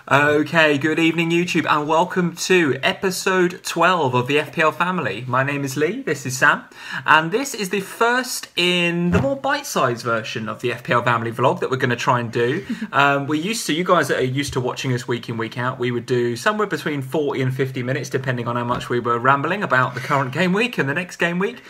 Okay, good evening YouTube and welcome to episode 12 of the FPL family. My name is Lee, this is Sam, and this is the first in the more bite-sized version of the FPL family vlog that we're going to try and do. You guys that are used to watching us week in, week out, we would do somewhere between 40 and 50 minutes depending on how much we were rambling about the current game week and the next game week.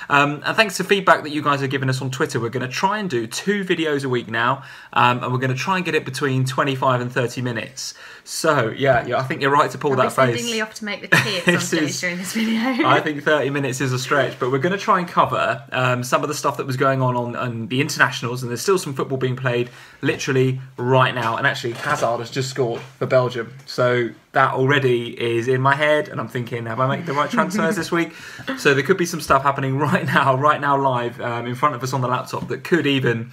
And thanks to feedback that you guys are giving us on Twitter, we're going to try and do 2 videos a week now, and we're going to try and get it between 25 and 30 minutes. So, yeah, I think you're right to pull that face. Sending Lee off to make the tea at some stage during this video. I think 30 minutes is a stretch, but we're going to try and cover some of the stuff that was going on the internationals, and there's still some football being played literally right now. And actually, Hazard has just scored for Belgium, so that already is in my head, and I'm thinking, have I made the right transfers this week? So there could be some stuff happening right now live in front of us on the laptop that could even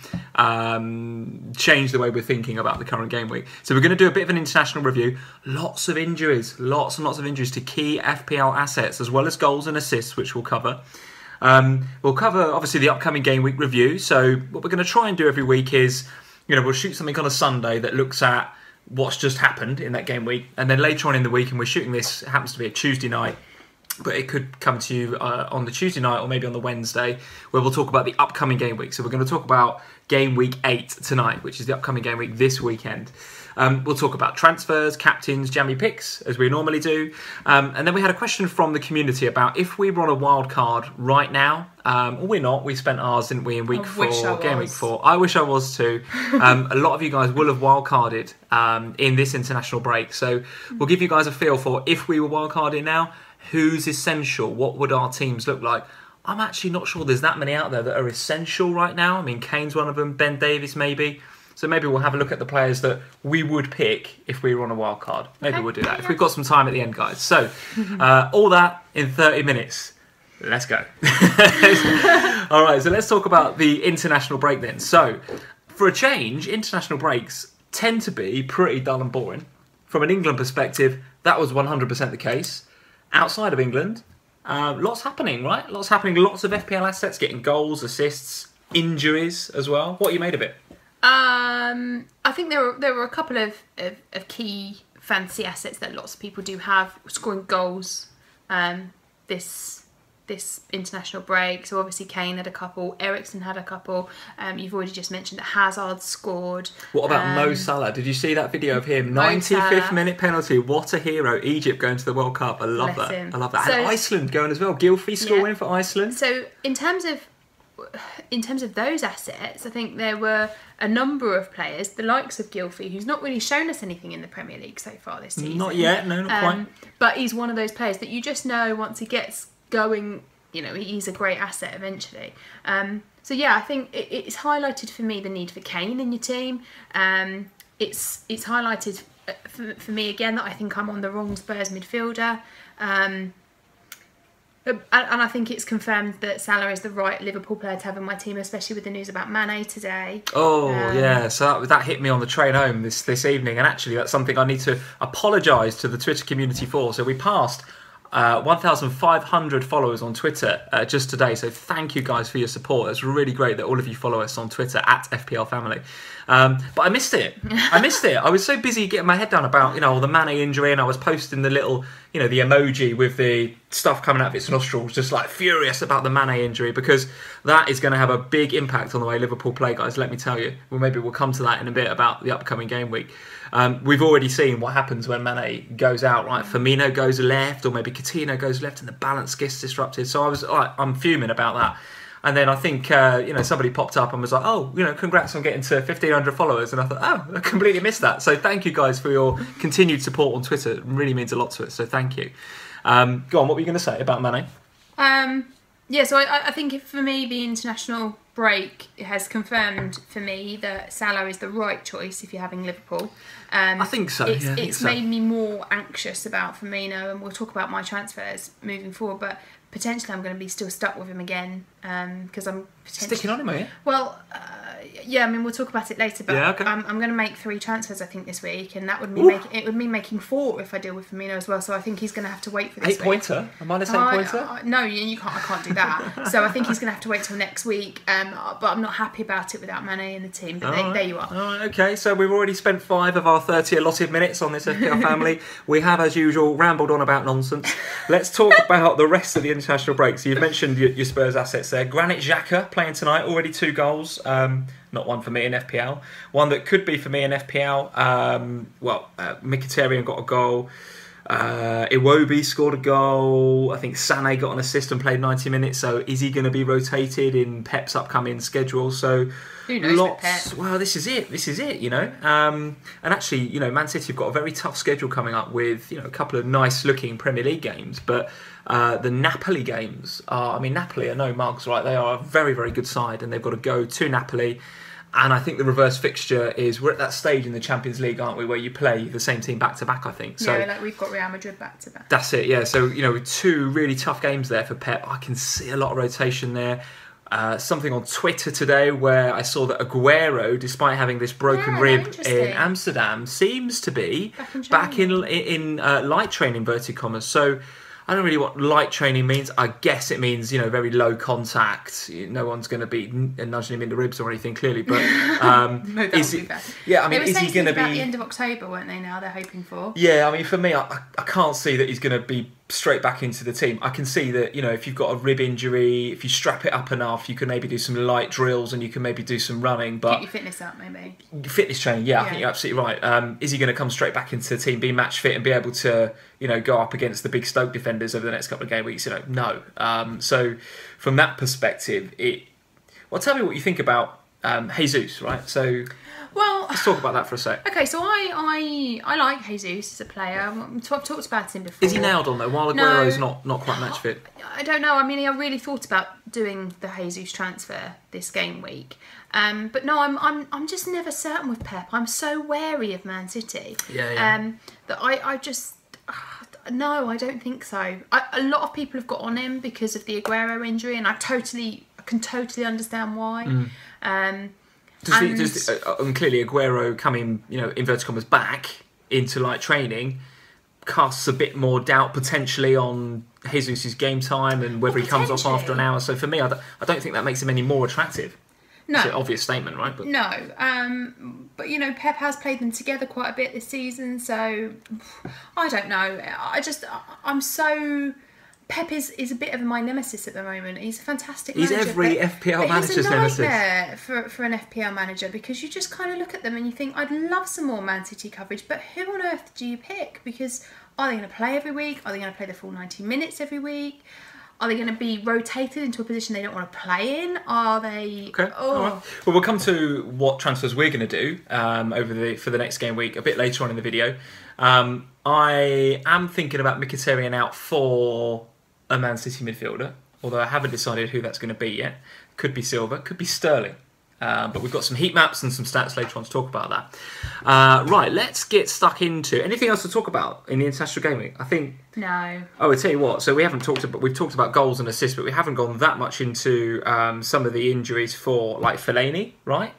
change the way we're thinking about the current game week. So we're going to do a bit of an international review. Lots of injuries, lots and lots of injuries to key FPL assets, as well as goals and assists, which we'll cover. We'll cover, obviously, the upcoming game week review. So what we're going to try and do every week is, we'll shoot something on a Sunday that looks at what's just happened in that game week, and then later on in the week, and we're shooting this, it happens to be a Tuesday night, but it could come to you on the Tuesday night or maybe on the Wednesday, where we'll talk about the upcoming game week. So we're going to talk about game week 8 tonight, which is the upcoming game week this weekend. We'll talk about transfers, captains, Jammy Picks, as we normally do. And then we had a question from the community about if we were on a wild card right now. We're not. We spent ours, didn't we, in week 4, game week 4. I wish I was too. A lot of you guys will have wild carded in this international break. So we'll give you guys a feel for if we were wild carded now, who's essential? What would our teams look like? I'm actually not sure there's that many out there that are essential right now. I mean, Kane's one of them, Ben Davies maybe. So maybe we'll have a look at the players that we would pick if we were on a wild card. Maybe we'll do that if we've got some time at the end, guys. So all that in 30 minutes. Let's go. All right, so let's talk about the international break then. So for a change, international breaks tend to be pretty dull and boring. From an England perspective, that was 100% the case. Outside of England, lots happening, right? Lots happening. Lots of FPL assets getting goals, assists, injuries as well. What you made of it? I think there were a couple of key fantasy assets that lots of people do have scoring goals this international break. So obviously Kane had a couple, Eriksen had a couple. You've already just mentioned that Hazard scored. What about Mo Salah? Did you see that video of him? 95th minute penalty. What a hero! Egypt going to the World Cup. I love that. I love that. So, and Iceland going as well. Gylfi scoring for Iceland. So in terms of those assets, I think there were a number of players, the likes of Gylfi, who's not really shown us anything in the Premier League so far this season. Not yet, no, not quite. But he's one of those players that you just know once he gets going, he's a great asset eventually. So yeah, I think it's highlighted for me the need for Kane in your team. It's highlighted for me again that I think I'm on the wrong Spurs midfielder. And I think it's confirmed that Salah is the right Liverpool player to have in my team, especially with the news about Mane today. Oh, yeah. So that hit me on the train home this evening. And actually, that's something I need to apologise to the Twitter community for. So we passed 1,500 followers on Twitter just today. So thank you guys for your support. It's really great that all of you follow us on Twitter at FPL Family. But I missed it. I was so busy getting my head down about, the Mane injury, and I was posting the little, the emoji with the stuff coming out of its nostrils, just like furious about the Mane injury, because that is going to have a big impact on the way Liverpool play, guys, let me tell you. Well, maybe we'll come to that in a bit about the upcoming game week. We've already seen what happens when Mane goes out, right? Firmino goes left, or maybe Coutinho goes left, and the balance gets disrupted. So I'm fuming about that. And then I think, somebody popped up and was like, oh, congrats on getting to 1,500 followers. And I thought, oh, I completely missed that. So thank you guys for your continued support on Twitter. It really means a lot to us. So thank you. Go on, what were you going to say about Mane? Yeah, so I think for me, the international break has confirmed for me that Salah is the right choice if you're having Liverpool. I think so. It's made me more anxious about Firmino, and we'll talk about my transfers moving forward, but potentially I'm going to be still stuck with him again because I'm sticking on him, are you? Well, Yeah, I mean, we'll talk about it later, but Yeah, okay. I'm going to make 3 transfers, I think, this week, and that would mean it would mean making 4 if I deal with Firmino as well. So I think he's going to have to wait for this 8-pointer? A minus 8-pointer? No, you can't. I can't do that. So I think he's going to have to wait till next week. But I'm not happy about it without Mane in the team. But there you are. All right, okay. So we've already spent 5 of our 30 allotted minutes on this FPL family. We have, as usual, rambled on about nonsense. Let's talk about the rest of the international break. So you've mentioned your Spurs assets there. Granit Xhaka playing tonight, already 2 goals. Not one for me in FPL. One that could be for me in FPL. Mkhitaryan got a goal. Iwobi scored a goal. I think Sané got an assist and played 90 minutes. So is he going to be rotated in Pep's upcoming schedule? So who knows with Pep? Well, this is it. You know. And actually, you know, Man City have got a very tough schedule coming up with, you know, a couple of nice looking Premier League games, but the Napoli games are. I mean, Napoli are no mugs, right? They are a very, very good side, and they've got to go to Napoli. And I think the reverse fixture is, we're at that stage in the Champions League, aren't we, where you play the same team back to back, I think. So, yeah, like we've got Real Madrid back to back. That's it, yeah. So, you know, with 2 really tough games there for Pep, I can see a lot of rotation there. Something on Twitter today where I saw that Aguero, despite having this broken rib in Amsterdam, seems to be back in light training, inverted commas. So I don't really know what light training means. I guess it means, you know, very low contact. No one's going to be nudging him in the ribs or anything, clearly. But no, is he? Yeah, I mean, is he going to be about the end of October, weren't they? Now they're hoping for. Yeah, I mean, for me, I can't see that he's going to be straight back into the team. I can see that, you know, if you've got a rib injury, if you strap it up enough, you can maybe do some light drills and you can maybe do some running. But keep your fitness up, maybe. Fitness training, yeah, I think you're absolutely right. Is he going to come straight back into the team, be match fit, and be able to, you know, go up against the big Stoke defenders over the next couple of game weeks? You know, no. So from that perspective, well, tell me what you think about Jesus, right? So. Well, let's talk about that for a sec. Okay, so I like Jesus as a player. I've talked about him before. Is he nailed on though? While Aguero's not quite match fit. I don't know. I mean, I really thought about doing the Jesus transfer this game week, but no, I'm just never certain with Pep. I'm so wary of Man City. Yeah. That I just. No, I don't think so. A lot of people have got on him because of the Aguero injury, and I can totally understand why. Clearly Aguero coming, you know, inverted commas, back into light training casts a bit more doubt potentially on Jesus' game time and whether he comes off after an hour. So for me, I don't think that makes him any more attractive. No. It's an obvious statement, right? But no. But, you know, Pep has played them together quite a bit this season, so I don't know. I'm so... Pep is a bit of my nemesis at the moment. He's a fantastic manager. He's every FPL manager's nemesis. He's a nightmare for an FPL manager, because you just kind of look at them and you think, I'd love some more Man City coverage, but who on earth do you pick? Because are they going to play every week? Are they going to play the full 90 minutes every week? Are they going to be rotated into a position they don't want to play in? Are they... Okay. All right. Well, we'll come to what transfers we're going to do for the next game week a bit later on in the video. I am thinking about Mkhitaryan out for a Man City midfielder, although I haven't decided who that's going to be yet. Could be Silva, could be Sterling. But we've got some heat maps and some stats later on to talk about that. Right, let's get stuck into anything else to talk about in the international game week. I think no. Oh, I tell you what. So we've talked about goals and assists, but we haven't gone that much into some of the injuries for like Fellaini, right?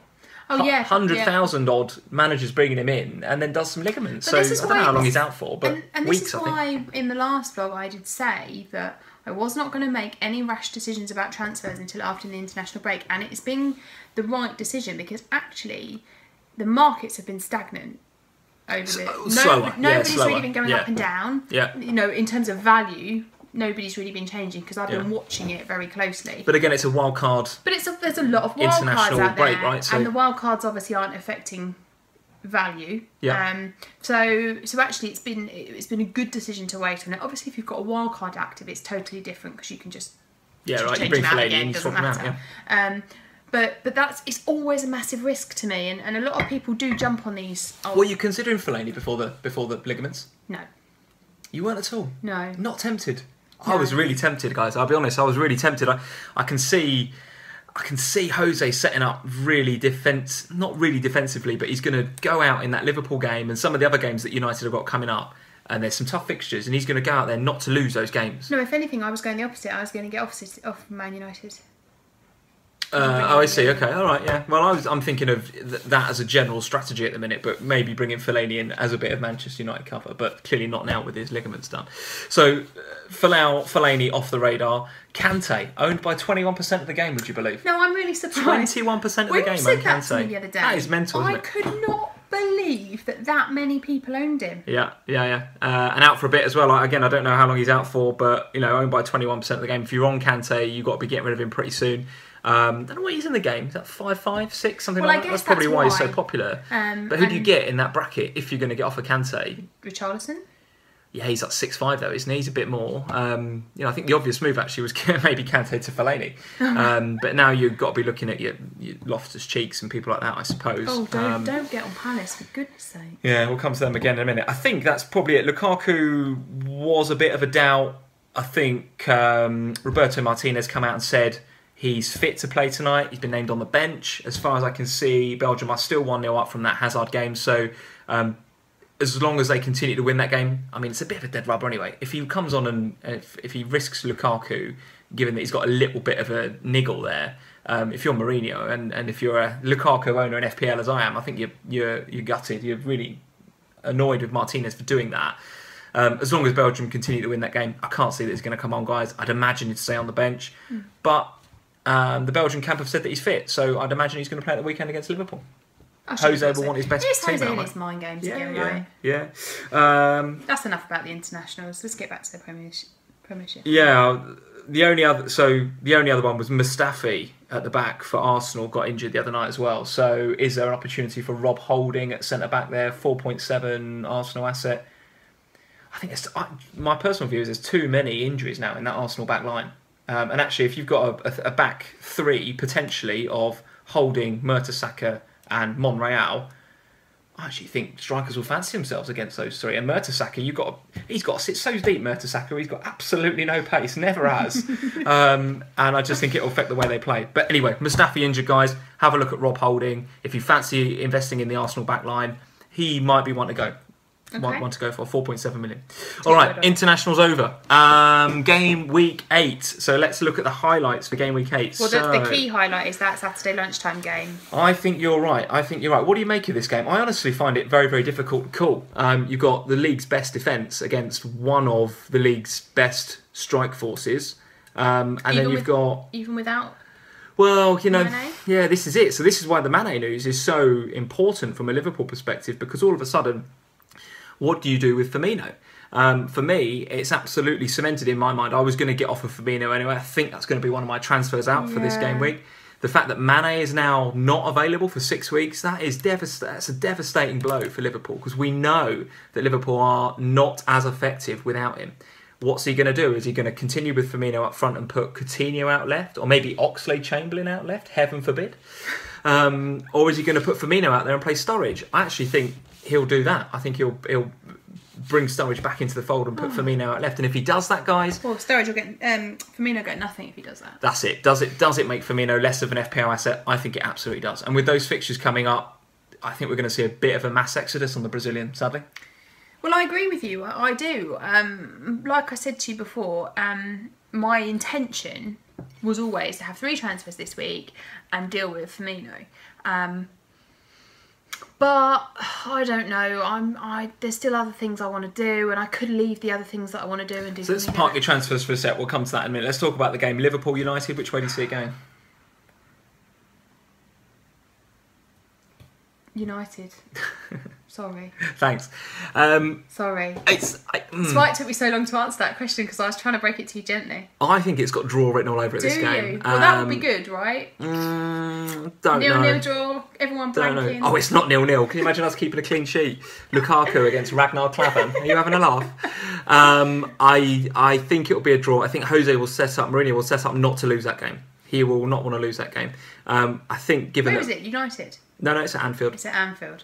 Oh yeah, 100,000 odd managers bringing him in, and then does some ligaments. But so I don't know how long he's out for, but and weeks. This is why in the last vlog I did say that I was not going to make any rash decisions about transfers until after the international break, and it's been the right decision because actually the markets have been stagnant over the nobody's really been going up and down. Yeah. You know, in terms of value, nobody's really been changing because I've been watching it very closely. But again, it's a wild card. But there's a lot of wild cards out there, right? So, and the wild cards obviously aren't affecting value. Yeah. So actually, it's been a good decision to wait on it. Obviously, if you've got a wild card active, it's totally different because you can just right. change You bring them out Fellaini again. and Doesn't swap matter. them out. But it's always a massive risk to me, and a lot of people do jump on these. Were you considering Fellaini before the ligaments? No. You weren't at all. No. Not tempted. No. I was really tempted, guys. I'll be honest. I was really tempted. I can see Jose setting up not really defensively, but he's going to go out in that Liverpool game and some of the other games that United have got coming up. And there's some tough fixtures, and he's going to go out there not to lose those games. No, if anything, I was going the opposite. I was going to get off Man United. I see. Okay, all right, yeah. Well, I'm thinking of that as a general strategy at the minute, but maybe bringing Fellaini in as a bit of Manchester United cover, but clearly not now with his ligaments done. So, Fellaini off the radar. Kante, owned by 21% of the game, would you believe? No, I'm really surprised. 21% of the When game you said owned that to me Kante. the other day, That is mental, isn't I it? could not believe that many people owned him. Yeah. And out for a bit as well. Again, I don't know how long he's out for, but, owned by 21% of the game. If you're on Kante, you've got to be getting rid of him pretty soon. Don't know what he's in the game. Is that 5, 6, something like that? That's probably why he's so popular. But who do you get in that bracket if you're going to get off a Kante? Richarlison? Yeah, he's like 6'5" though, isn't he? He's a bit more. I think the obvious move actually was maybe Kante to Fellaini. But now you've got to be looking at your Loftus Cheeks and people like that, I suppose. Oh, don't get on Palace, for goodness sake. Yeah, we'll come to them again in a minute. I think that's probably it. Lukaku was a bit of a doubt. I think Roberto Martinez come out and said he's fit to play tonight. He's been named on the bench. As far as I can see, Belgium are still 1-0 up from that Hazard game. So as long as they continue to win that game, I mean, it's a bit of a dead rubber anyway. If he comes on and if he risks Lukaku, given that he's got a little bit of a niggle there, if you're Mourinho and if you're a Lukaku owner in FPL as I am, I think you're gutted. You're really annoyed with Martinez for doing that. As long as Belgium continue to win that game, I can't see that he's going to come on, guys. I'd imagine he'd stay on the bench. But the Belgian camp have said that he's fit, so I'd imagine he's going to play at the weekend against Liverpool. Jose will want his best team. It's Jose and his mind games again, right? Yeah. That's enough about the internationals. Let's get back to the Premiership. Yeah. The only other one was Mustafi at the back for Arsenal, got injured the other night as well. So is there an opportunity for Rob Holding at centre back there? 4.7 Arsenal asset. I think my personal view is there's too many injuries now in that Arsenal back line. And actually, if you've got a back three potentially of Holding, Mertesacker and Monreal, I actually think strikers will fancy themselves against those three. And Mertesacker, he's got to sit so deep, Mertesacker. He's got absolutely no pace, never has. And I just think it'll affect the way they play. But anyway, Mustafi injured, guys. Have a look at Rob Holding. If you fancy investing in the Arsenal back line, he might be one to go. Okay. One to go for 4.7 million. All right, international's over. Game week 8. So let's look at the highlights for game week 8. Well, the key highlight is that Saturday lunchtime game. I think you're right. What do you make of this game? I honestly find it very, very difficult to call. You've got the league's best defence against one of the league's best strike forces, and then you've got even without. Well, Mane? yeah, this is it. So this is why the Mane news is so important from a Liverpool perspective, because all of a sudden, what do you do with Firmino? For me, it's absolutely cemented in my mind. I was going to get off of Firmino anyway. I think that's going to be one of my transfers out for this game week. The fact that Mane is now not available for 6 weeks, that's a devastating blow for Liverpool, because we know that Liverpool are not as effective without him. What's he going to do? Is he going to continue with Firmino up front and put Coutinho out left? Or maybe Oxlade-Chamberlain out left? Heaven forbid. Or is he going to put Firmino out there and play Sturridge? I actually think he'll do that. I think he'll bring Sturridge back into the fold and put Firmino out left. And if he does that, guys, well, Sturridge will get Firmino get nothing if he does that. That's it. Does it make Firmino less of an FPL asset? I think it absolutely does. And with those fixtures coming up, I think we're going to see a bit of a mass exodus on the Brazilian, sadly. Well, I agree with you. I do. Like I said to you before, my intention was always to have 3 transfers this week and deal with Firmino. But I don't know. There's still other things I want to do, and I could leave the other things that I want to do and do. So let's park your transfers for a sec. We'll come to that in a minute. Let's talk about the game Liverpool United. Which way do you see it going? United. Sorry. Thanks. Sorry. That's why it took me so long to answer that question, because I was trying to break it to you gently. I think it's got draw written all over it this game. Do you? Well, that would be good, right? Don't know. 0-0 draw, everyone blanking. Oh, it's not 0-0. Can you imagine us keeping a clean sheet? Lukaku against Ragnar Klavan. Are you having a laugh? I think it'll be a draw. I think Mourinho will set up not to lose that game. He will not want to lose that game. I think given Where is it? United? No, it's at Anfield. It's at Anfield.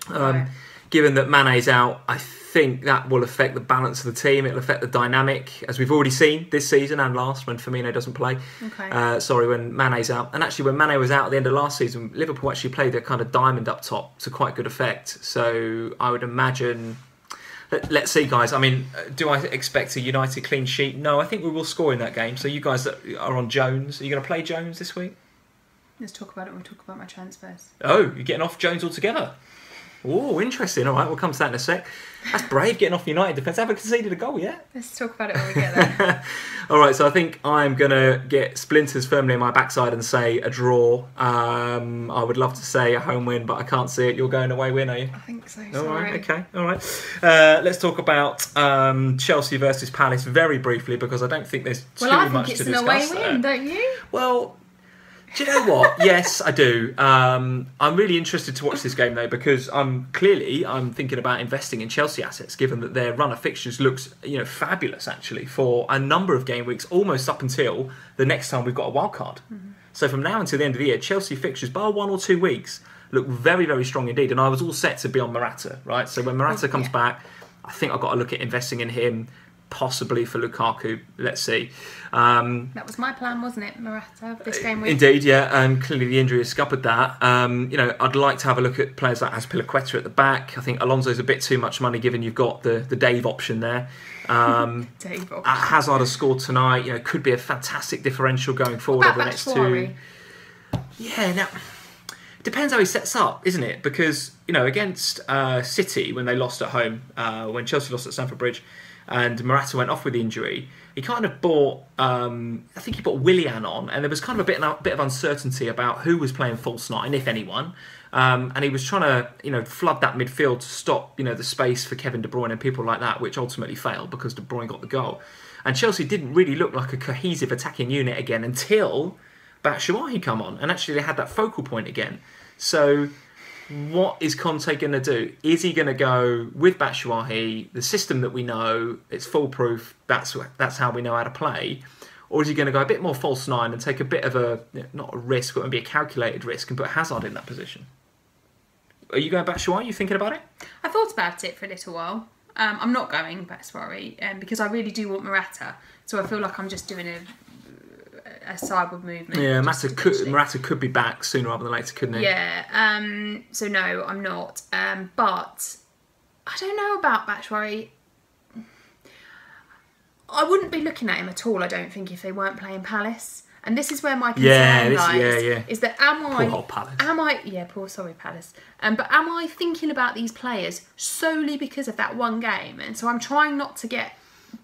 Given that Mane's out, I think that will affect the balance of the team. It'll affect the dynamic, as we've already seen this season and last, when Firmino doesn't play. Okay. When Mane's out. And actually, when Mane was out at the end of last season, Liverpool actually played a kind of diamond up top to quite good effect. So I would imagine... Let's see, guys. I mean, do I expect a United clean sheet? No, I think we will score in that game. So you guys that are on Jones, are you going to play Jones this week? Let's talk about it when we talk about my transfers. Oh, you're getting off Jones altogether? Oh, interesting. All right, we'll come to that in a sec. That's brave, getting off United defence. Haven't conceded a goal yet. Let's talk about it when we get there. All right, so I think I'm going to get splinters firmly in my backside and say a draw. I would love to say a home win, but I can't see it. You're going away win, are you? I think so, All sorry. right, okay, all right. Let's talk about Chelsea versus Palace very briefly, because I don't think there's too much to discuss. Well, I think it's an away win, don't you? Well, do you know what? Yes, I do. I'm really interested to watch this game though, because I'm thinking about investing in Chelsea assets, given that their run of fixtures looks fabulous actually for a number of game weeks, almost up until the next time we've got a wild card. Mm-hmm. So from now until the end of the year, Chelsea fixtures, bar 1 or 2 weeks, look very, very strong indeed. And I was all set to be on Morata, right? So when Morata comes back, I think I've got to look at investing in him. Possibly for Lukaku, let's see. That was my plan, wasn't it, Morata, this game week? Indeed, yeah. Clearly the injury has scuppered that. I'd like to have a look at players like Azpilicueta at the back. I think Alonso's a bit too much money, given you've got the Dave option there. Dave option. Hazard has scored tonight. Could be a fantastic differential going forward over the next two. Yeah, now depends how he sets up, isn't it? Because against City, when they lost at home, when Chelsea lost at Stamford Bridge, and Morata went off with the injury, he kind of brought, I think he brought Willian on, and there was kind of a bit of uncertainty about who was playing false nine, if anyone. And he was trying to, flood that midfield to stop, the space for Kevin De Bruyne and people like that, which ultimately failed because De Bruyne got the goal. And Chelsea didn't really look like a cohesive attacking unit again until Batshuayi come on, and actually they had that focal point again. So what is Kante going to do? Is he going to go with Batshuayi, the system that we know, it's foolproof, that's how we know how to play? Or is he going to go a bit more false nine and take a bit of a, not a risk, but maybe a calculated risk and put Hazard in that position? Are you going Batshuayi? Are you thinking about it? I thought about it for a little while. I'm not going Batshuayi because I really do want Morata. So I feel like I'm just doing a sideward movement. Yeah, Morata could be back sooner rather than later, couldn't he? Yeah. So no, I'm not. But I don't know about Batshuayi. I wouldn't be looking at him at all, I don't think, if they weren't playing Palace. And this is where my concern lies. Is that poor old Palace. Sorry, Palace. But am I thinking about these players solely because of that one game? And so I'm trying not to get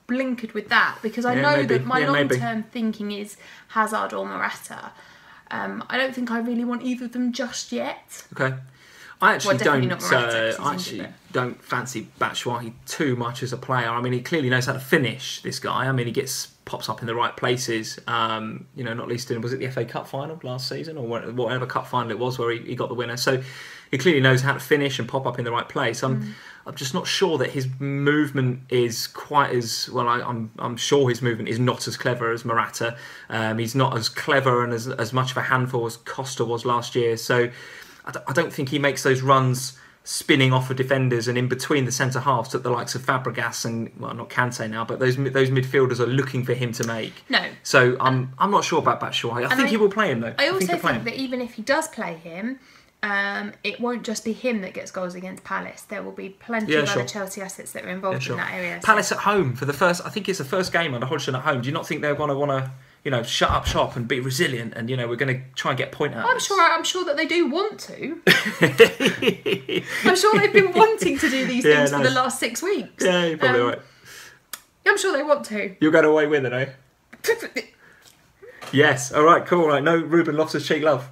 blinkered with that, because I know that my long-term thinking is Hazard or Morata. I don't think I really want either of them just yet. Okay. I actually Morata, don't fancy Batshuayi too much as a player. I mean, he clearly knows how to finish, this guy. I mean, he pops up in the right places. Not least in, was it the FA Cup final last season, or whatever cup final it was where he got the winner. So he clearly knows how to finish and pop up in the right place. I'm just not sure that his movement is quite as well. I'm sure his movement is not as clever as Morata. He's not as clever and as much of a handful as Costa was last year. So I don't think he makes those runs spinning off of defenders and in between the centre halves that the likes of Fabregas and, well, not Kante now, but those midfielders are looking for him to make. No. So I'm not sure about Batshuayi. I think he will play him though. I also think that even if he does play him, it won't just be him that gets goals against Palace. There will be plenty of other Chelsea assets that are involved in that area. Palace at home for the first, I think it's the first game under Hodgson at home. Do you not think they're going to want to shut up shop and be resilient, and we're going to try and get point out? I'm sure that they do want to. I'm sure they've been wanting to do these things for the last 6 weeks. Yeah, you're probably right. I'm sure they want to. You'll go away with it, eh? Yes. All right. Cool. All right. No Ruben Loftus-Cheek love.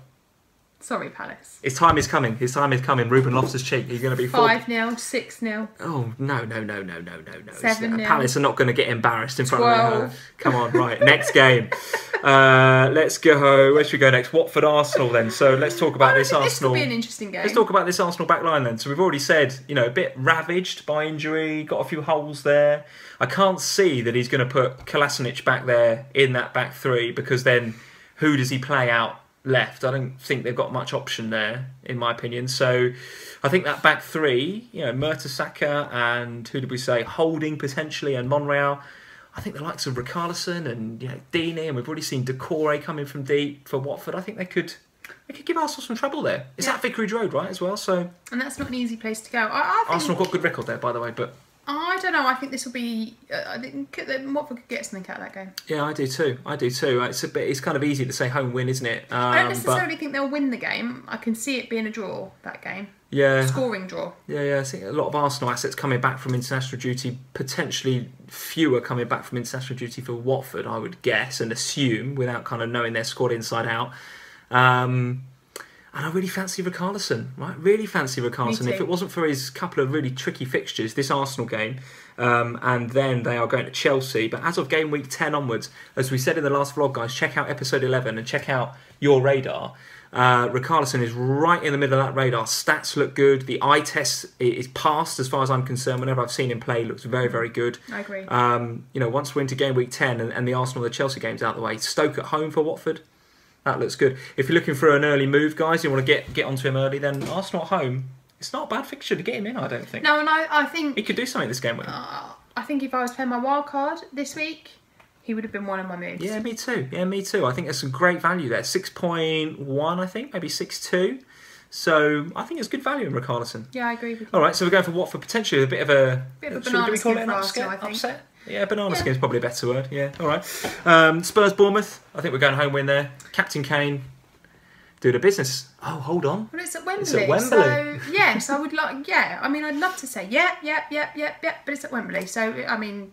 Sorry, Palace. His time is coming. Ruben Loftus-Cheek. He's going to be 5-0, 6-0. Oh, no. 7-0. Palace are not going to get embarrassed in front of her. Come on, right. Next game. Let's go. Where should we go next? Watford Arsenal then. So let's talk about this Arsenal. This will be an interesting game. Let's talk about this Arsenal back line then. So we've already said, a bit ravaged by injury, got a few holes there. I can't see that he's going to put Kolasinac back there in that back three, because then who does he play out left? I don't think they've got much option there, in my opinion. So I think that back three, Mertesacker and who did we say? Holding potentially, and Monreal. I think the likes of Richarlison and Deeney, and we've already seen Decore coming from deep for Watford. I think they could give Arsenal some trouble there. It's at Vicarage Road, right, as well? So, and that's not an easy place to go. I think Arsenal got a good record there, by the way, but I don't know. I think this will be. I think Watford could get something out of that game. Yeah, I do too. It's kind of easy to say home win, isn't it? I don't necessarily think they'll win the game. I can see it being a draw, that game. Yeah. Scoring draw. Yeah. I think a lot of Arsenal assets coming back from international duty. Potentially fewer coming back from international duty for Watford, I would guess and assume, without kind of knowing their squad inside out. And I really fancy Richarlison, right? Really fancy Richarlison. If it wasn't for his couple of really tricky fixtures, this Arsenal game, and then they are going to Chelsea. But as of game week 10 onwards, as we said in the last vlog, guys, check out episode 11 and check out your radar. Richarlison is right in the middle of that radar. Stats look good. The eye test is passed as far as I'm concerned. Whenever I've seen him play, he looks very, very good. I agree. Once we're into game week 10 and the Arsenal and the Chelsea games out of the way, Stoke at home for Watford. That looks good. If you're looking for an early move, guys, you want to get onto him early, then Arsenal at home, it's not a bad fixture to get him in, I don't think. No, and I think... He could do something this game. I think if I was playing my wild card this week, he would have been one of my moves. Yeah, me too. I think there's some great value there. 6.1, I think, maybe 6.2. So I think it's good value in Richarlison. Yeah, I agree with you. All right, so we're going for Watford, potentially a bit of a banana skin for Arsenal, I think. Upset? Yeah, banana skin is probably a better word. Yeah, all right. Spurs, Bournemouth. I think we're going home win there. Captain Kane. Do the business. Oh, hold on. Well, it's at Weblmey. It's at Wembley. So, yes, I would like, I mean, I'd love to say, yeah, but it's at Wembley. So, I mean...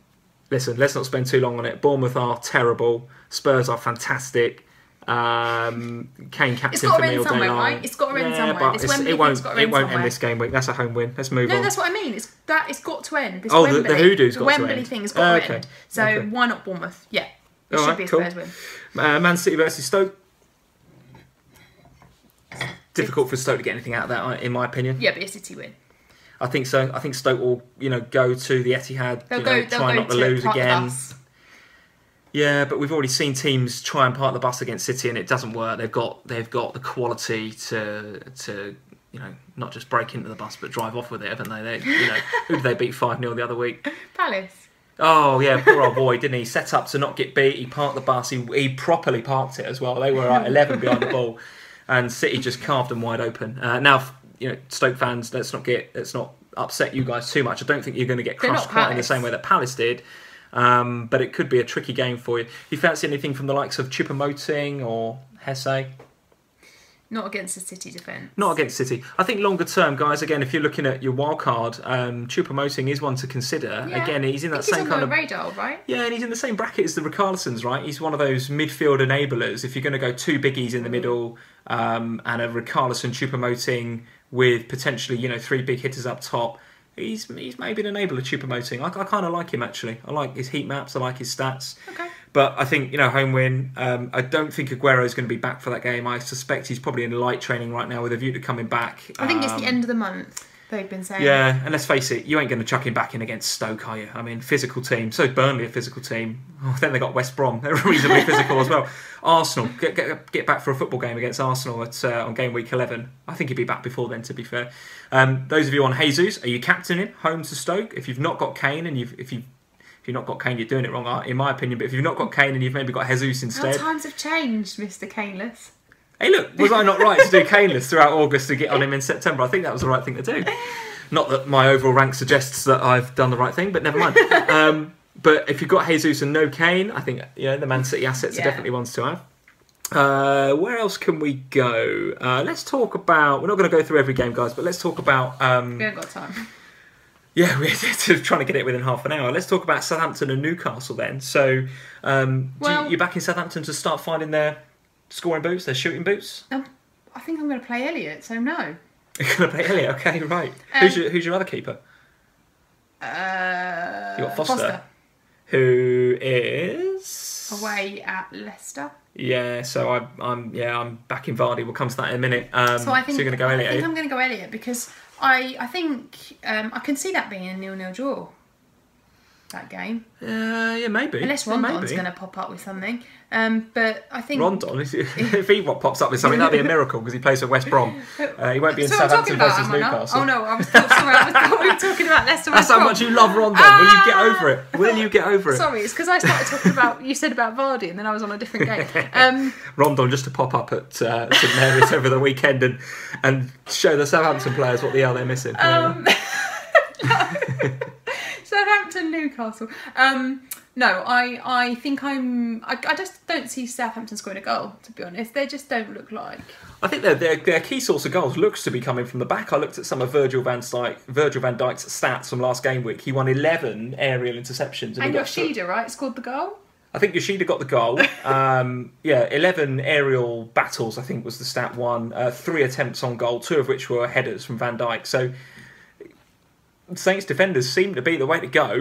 Listen, let's not spend too long on it. Bournemouth are terrible. Spurs are fantastic. Kane captain for Neil Day. Right? It's got to end somewhere. But it won't end this game week. That's a home win. Let's move on. No, that's what I mean. It's got to end. This Wembley, the hoodoo's got to end. The Wembley thing has got to end. So why not Bournemouth? Yeah, it should be a Spurs win. Man City versus Stoke. Difficult for Stoke to get anything out of that, in my opinion. Yeah, but a City win. I think so. I think Stoke will, go to the Etihad, try not to lose again. Yeah, but we've already seen teams try and park the bus against City, and it doesn't work. They've got the quality to not just break into the bus, but drive off with it, haven't they? Who did they beat 5-0 the other week? Palace. Oh yeah, poor old boy, didn't he? Set up to not get beat. He parked the bus. He properly parked it as well. They were 11 behind the ball, and City just carved them wide open. Now, Stoke fans, let's not upset you guys too much. I don't think you're going to get crushed quite in the same way that Palace did. But it could be a tricky game for you. You fancy anything from the likes of Choupo-Moting or Hesse? Not against the City defence. Not against City. I think longer term, guys, again, if you're looking at your wild card, Choupo-Moting is one to consider. Yeah. Again, he's in that same kind of radar, right? Yeah, and he's in the same bracket as the Richarlisons, right? He's one of those midfield enablers. If you're going to go two biggies in the middle and a Richarlison, Choupo-Moting with potentially, three big hitters up top, he's maybe an enabler, Choupo-Moting. I kind of like him, actually. I like his heat maps. I like his stats. Okay. But I think, home win. I don't think Aguero's going to be back for that game. I suspect he's probably in light training right now with a view to coming back. I think it's the end of the month, they've been saying. Yeah, and let's face it, you ain't going to chuck him back in against Stoke, are you? I mean, physical team. So Burnley, a physical team. Oh, then they got West Brom. They're reasonably physical as well. Arsenal, get back for a football game against Arsenal on game week 11. I think he'd be back before then, to be fair. Those of you on Jesus, are you captaining home to Stoke? If you've not got Kane and if you've not got Kane, you're doing it wrong, in my opinion. But if you've not got Kane and you've maybe got Jesus instead... How times have changed, Mr. Kaneless. Hey, look, was I not right to do Kaneless throughout August to get on him in September? I think that was the right thing to do. Not that my overall rank suggests that I've done the right thing, but never mind. But if you've got Jesus and no Kane, I think the Man City assets are definitely ones to have. Where else can we go? Let's talk about... We're not going to go through every game, guys, but let's talk about... we haven't got time. Yeah, we're trying to get it within half an hour. Let's talk about Southampton and Newcastle then. So, you're back in Southampton to start finding their scoring boots, their shooting boots? I think I'm going to play Elliot, so no. You're going to play Elliot? Okay, right. Who's your other keeper? You got Foster. Who is... Away at Leicester. Yeah, so I'm back in Vardy. We'll come to that in a minute. So I think you're going to go Elliot? I think I'm going to go Elliot because... I think I can see that being a 0-0 draw. That game. Yeah, maybe. Unless Rondon's going to pop up with something. But I think... Rondon, if he pops up with something, that'd be a miracle because he plays for West Brom. He won't be in Southampton versus Newcastle. Oh no, I thought we were talking about Leicester West Brom. That's how much you love Rondon. Will you get over it? Will you get over it? Sorry, it's because I started talking about... You said about Vardy and then I was on a different game. Rondon just to pop up at St Mary's over the weekend and show the Southampton players what the hell they're missing. So Southampton, Newcastle. No, I think I just don't see Southampton scoring a goal, to be honest. They just don't look like. I think their key source of goals looks to be coming from the back. I looked at some of Virgil van Dijk's stats from last game week. He won 11 aerial interceptions. And Yoshida, right, scored the goal? I think Yoshida got the goal. 11 aerial battles, I think, was the stat one. 3 attempts on goal, 2 of which were headers from Van Dijk. So Saints defenders seem to be the way to go.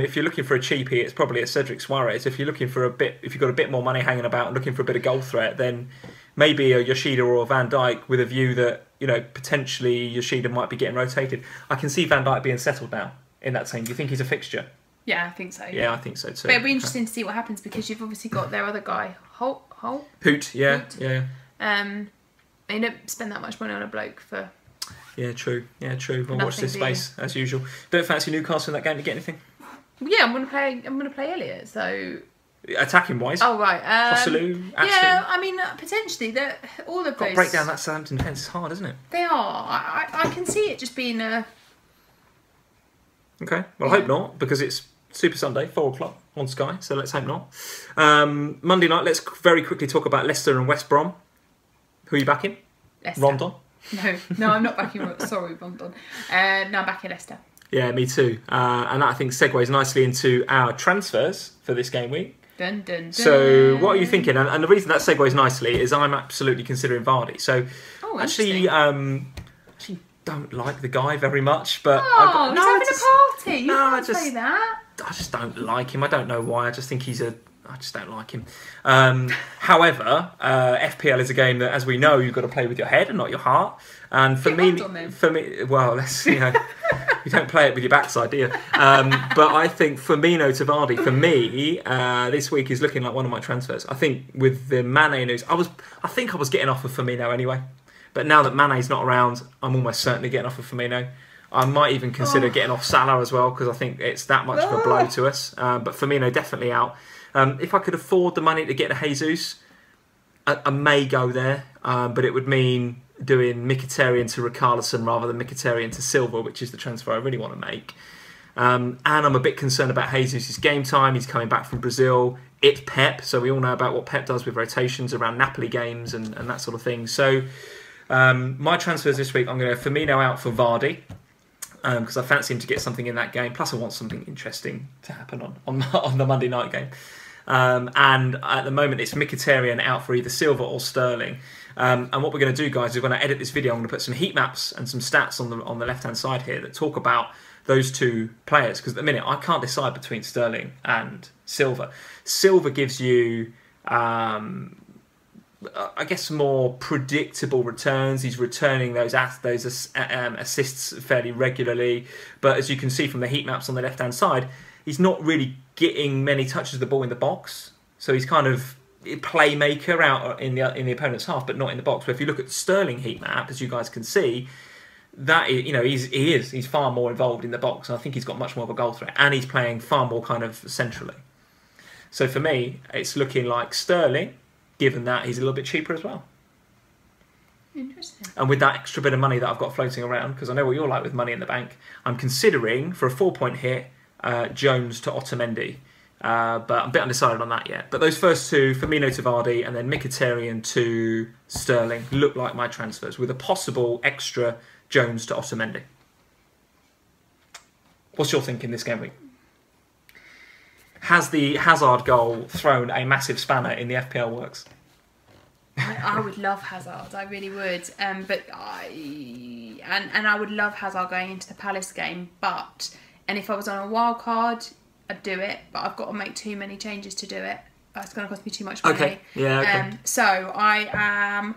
If you're looking for a cheapie, it's probably a Cedric Suarez. If you're looking for if you've got a bit more money hanging about and looking for a bit of goal threat, then maybe a Yoshida or a Van Dijk with a view that, potentially Yoshida might be getting rotated. I can see Van Dijk being settled now in that team. Do you think he's a fixture? Yeah, I think so. Yeah, I think so too. But it'll be interesting to see what happens because you've obviously got their other guy, Holt. Hoot, yeah. They don't spend that much money on a bloke for. Yeah, true. We'll watch this space as usual. Don't fancy Newcastle in that game to get anything? Yeah, I'm gonna play Elliot. So attacking wise. Oh right. Fosselu, yeah, I mean potentially all of those. Break down that Southampton defence is hard, isn't it? They are. I can see it just being a. Okay. Well, I hope not because it's Super Sunday, 4:00 on Sky. So let's hope not. Monday night. Let's very quickly talk about Leicester and West Brom. Who are you backing? Leicester. Rondon. No, I'm not backing. Sorry, Rondon. No, I'm backing Leicester. Yeah, me too. And that I think segues nicely into our transfers for this game week. Dun, dun, dun. So, what are you thinking? And the reason that segues nicely is I'm absolutely considering Vardy. So, actually don't like the guy very much, but he's having a party. You can't say that. I just don't like him. I don't know why. I just think I just don't like him. However, FPL is a game that, as we know, you've got to play with your head and not your heart. And for me, well, you don't play it with your backside, do you? But I think Firmino to Vardy, for me, this week is looking like one of my transfers. I think with the Mane news, I think I was getting off of Firmino anyway. But now that Mane's not around, I'm almost certainly getting off of Firmino. I might even consider getting off Salah as well because I think it's that much of a blow to us. But Firmino definitely out. If I could afford the money to get a Jesus, I may go there. But it would mean doing Mkhitaryan to Richarlison rather than Mkhitaryan to Silva, which is the transfer I really want to make. And I'm a bit concerned about Jesus' game time. He's coming back from Brazil. It's Pep, so we all know about what Pep does with rotations around Napoli games and that sort of thing. So my transfers this week, I'm going to have Firmino out for Vardy. Because I fancy him to get something in that game. Plus, I want something interesting to happen on the Monday night game. And at the moment, it's Mkhitaryan out for either Silva or Sterling. And what we're going to do, guys, is when I edit this video, I'm going to put some heat maps and some stats on the left-hand side here that talk about those two players. Because at the minute, I can't decide between Sterling and Silva. Silva gives you... I guess more predictable returns. He's returning those assists fairly regularly, but as you can see from the heat maps on the left-hand side, he's not really getting many touches of the ball in the box. So he's kind of a playmaker out in the opponent's half, but not in the box. But if you look at the Sterling heat map, as you guys can see, that he's far more involved in the box. And I think he's got much more of a goal threat, and he's playing far more kind of centrally. So for me, it's looking like Sterling, given that he's a little bit cheaper as well. Interesting. And with that extra bit of money that I've got floating around, because I know what you're like with money in the bank, I'm considering, for a 4-point hit, Jones to Otamendi. But I'm a bit undecided on that yet. But those first two, Firmino to Vardy, and then Mkhitaryan to Sterling, look like my transfers, with a possible extra Jones to Otamendi. What's your thinking this game week? Has the Hazard goal thrown a massive spanner in the FPL works? I would love Hazard, I really would. But I would love Hazard going into the Palace game. And if I was on a wild card, I'd do it. But I've got to make too many changes to do it. It's going to cost me too much money. Okay. Yeah. Okay. So I am.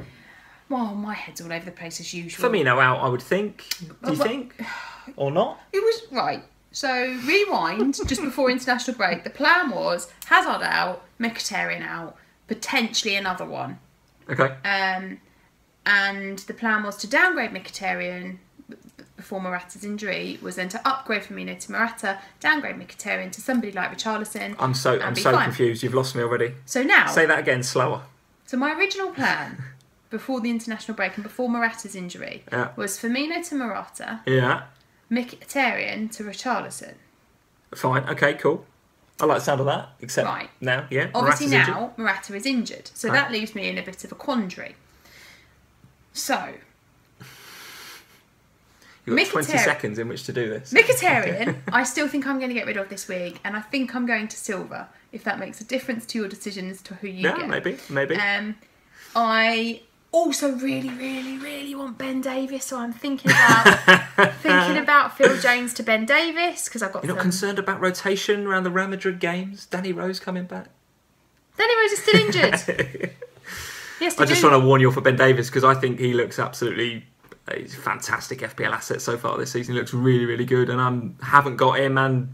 Well, my head's all over the place as usual. Firmino out, I would think. Do you think, or not? It was right. So, rewind, just before international break, the plan was Hazard out, Mkhitaryan out, potentially another one. Okay. And the plan was to downgrade Mkhitaryan before Morata's injury, was then to upgrade Firmino to Morata, downgrade Mkhitaryan to somebody like Richarlison. I'm so confused, you've lost me already. So now... Say that again, slower. So my original plan, before the international break and before Morata's injury, was Firmino to Morata... Yeah. Mkhitaryan to Richarlison. Fine. Okay, cool. I like the sound of that, except Right. now, yeah. Obviously Morata's now, injured. Morata is injured. So Right. that leaves me in a bit of a quandary. So, You've got 20 Mkhitaryan- seconds in which to do this. Mkhitaryan, I still think I'm going to get rid of this week, and I think I'm going to Silva, if that makes a difference to your decision as to who you Yeah, get. maybe. I also really want Ben Davis, so I'm thinking about Phil Jones to Ben Davis, because I've got You're not concerned about rotation around the Real Madrid games? Danny Rose coming back? Danny Rose is still injured. Yes, I just want to warn you off for Ben Davis, because I think he looks absolutely... He's a fantastic FPL asset so far this season. He looks really good, and I haven't got him, and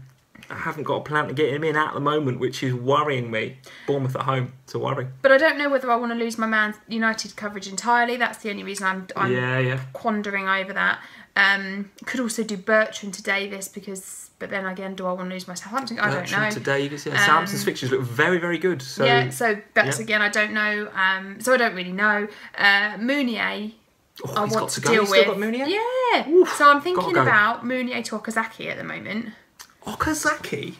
I haven't got a plan to get him in at the moment, which is worrying me. Bournemouth at home, it's a worry. But I don't know whether I want to lose my Man United coverage entirely. That's the only reason I'm quandering over that. Could also do Bertrand to Davis, but then again, do I want to lose my Southampton? I don't know. Bertrand to Davis, yeah. Southampton's fixtures look very good. So so that's again, I don't know. So I don't really know. Mounier. I he's want got to go. deal He's with. still got Mounier? Yeah. Oof, so I'm thinking go. about Mounier to Okazaki at the moment. Okazaki?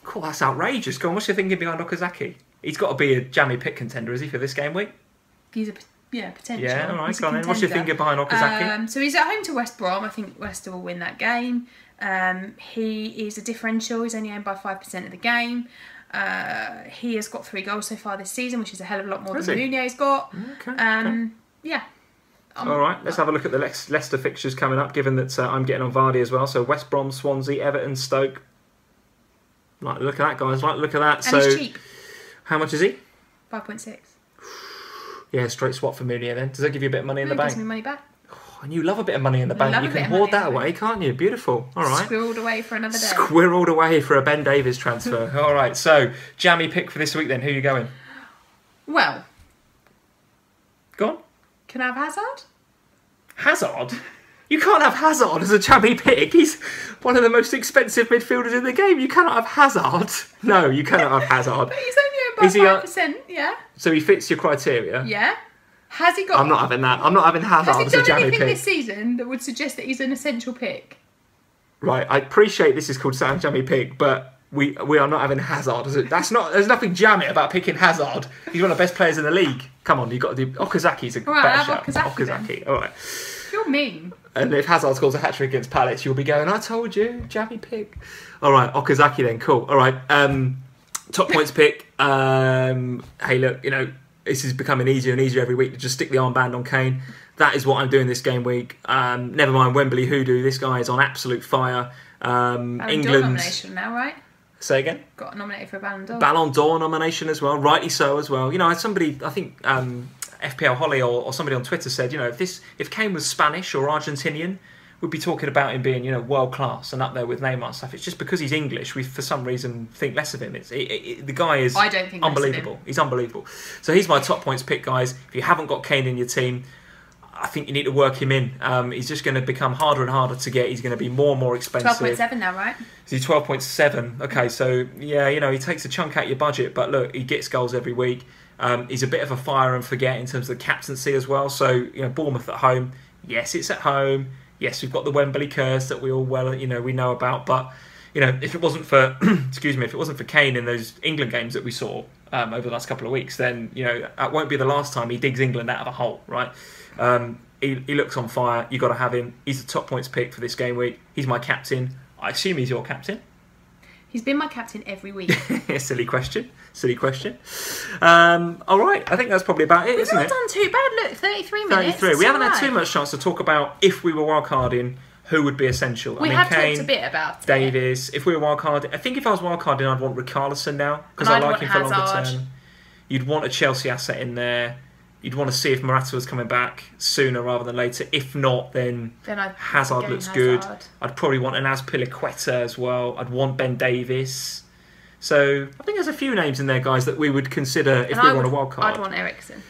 Cool, that's outrageous. Go on, what's your thinking behind Okazaki? He's got to be a Jammy Pick contender, is he, for this game week? He's potential. Yeah, all right, He's a go on then. What's your contender. thinking behind Okazaki? So he's at home to West Brom. I think Leicester will win that game. He is a differential. He's only owned by 5% of the game. He has got 3 goals so far this season, which is a hell of a lot more than Mounier's got. Okay. Yeah. All right, let's have a look at the Leicester fixtures coming up, given that I'm getting on Vardy as well. So West Brom, Swansea, Everton, Stoke. Like, look at that, guys. Like, look at that. And he's cheap. How much is he? 5.6. Yeah, straight swap for Mounier then. Does that give you a bit of money in the Gives bank? me money back. Oh, and you love a bit of money in the bank. You can hoard that away, can't you? Beautiful. All right. Squirreled away for another day. Squirreled away for a Ben Davis transfer. All right, so Jammy Pick for this week then. Who are you going? Well, Go on. can I have Hazard? Hazard? You can't have Hazard as a Jammy Pick. He's one of the most expensive midfielders in the game. You cannot have Hazard. No, you cannot have Hazard. But he's only owned by 5%, yeah. So he fits your criteria? Yeah. Has he got... I'm not having that. I'm not having Hazard Has as he a done Jammy anything Pick. this season that would suggest that he's an essential pick? Right, I appreciate this is called Sam Jammy Pick, but we are not having Hazard. There's nothing jammy about picking Hazard. He's one of the best players in the league. Come on, you've got to do... Okazaki's a Right, better I'll shout. have Okazaki all right. You're mean. And if Hazard scores a hat-trick against Palace, you'll be going, I told you, Jammy Pick. All right, Okazaki then, cool. All right, top points pick. Hey, look, this is becoming easier and easier every week to just stick the armband on Kane. That is what I'm doing this game week. Never mind Wembley hoodoo. This guy is on absolute fire. Ballon d'Or England... nomination now, right? Say again? Got nominated for a Ballon d'Or. Ballon d'Or nomination as well, rightly so as well. Somebody, I think FPL Holly or somebody on Twitter said, if Kane was Spanish or Argentinian, we'd be talking about him being, world class and up there with Neymar and stuff. It's just because he's English, we for some reason think less of him. The guy is I don't think unbelievable. Less of him. He's unbelievable. So he's my top points pick, guys. If you haven't got Kane in your team, I think you need to work him in. He's just going to become harder and harder to get. He's going to be more and more expensive. 12.7 now, right? Is he 12.7? Okay, so yeah, he takes a chunk out of your budget, but look, he gets goals every week. He's a bit of a fire and forget in terms of the captaincy as well. So Bournemouth at home. Yes, it's at home. Yes, we've got the Wembley curse that we all we know about. But if it wasn't for if it wasn't for Kane in those England games that we saw over the last couple of weeks, then that won't be the last time he digs England out of a hole, right? He looks on fire. You got to have him. He's the top points pick for this game week. He's my captain. I assume he's your captain. He's been my captain every week. Silly question. All right, I think that's probably about it, We've isn't not it? done too bad. Look, 33 minutes. 33. We haven't had alright. too much chance to talk about if we were wildcarding, who would be essential. We have talked a bit about it. Davis. If we were wildcarding, I think if I was wildcarding, I'd want Richarlison now because I And I'd like want him for longer Hazard. term. You'd want a Chelsea asset in there. You'd want to see if Morata was coming back sooner rather than later. If not, then Hazard looks good. I'd probably want an Azpilicueta as well. I'd want Ben Davis. So I think there's a few names in there, guys, that we would consider if we want a wild card. I'd want Eriksen.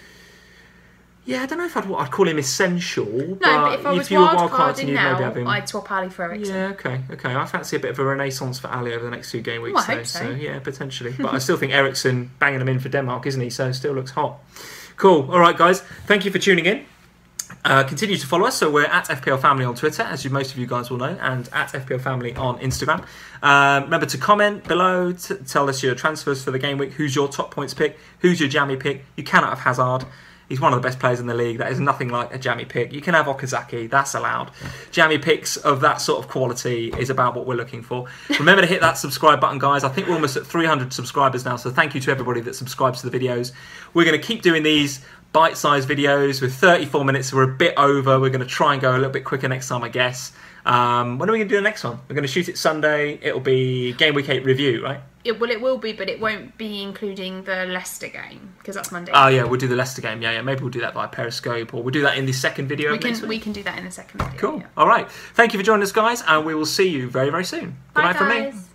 Yeah, I don't know if I'd call him essential. No, but if I was you were wildcarding you'd now, maybe have him. I'd swap Ali for Eriksen. Yeah, okay. I fancy a bit of a renaissance for Ali over the next 2 game weeks. I hope so. Yeah, potentially. But I still think Eriksen banging him in for Denmark, isn't he? So still looks hot. Cool. All right, guys. Thank you for tuning in. Continue to follow us. So we're at FPL Family on Twitter, as most of you guys will know, and at FPL Family on Instagram. Remember to comment below, tell us your transfers for the game week. Who's your top points pick? Who's your Jammy pick? You cannot have Hazard. He's one of the best players in the league. That is nothing like a Jammy pick. You can have Okazaki. That's allowed. Jammy picks of that sort of quality is about what we're looking for. Remember to hit that subscribe button, guys. I think we're almost at 300 subscribers now, so thank you to everybody that subscribes to the videos. We're going to keep doing these bite-sized videos with 34 minutes. We're a bit over. We're going to try and go a little bit quicker next time, I guess. When are we going to do the next one? We're going to shoot it Sunday. It'll be Game Week 8 review, right? It will be, but it won't be including the Leicester game because that's Monday. Oh yeah, we'll do the Leicester game. Yeah. Maybe we'll do that via Periscope, or we'll do that in the second video. We can do that in the second video. Cool. Yeah. All right. Thank you for joining us, guys, and we will see you very, very soon. Bye, Good night from me. guys.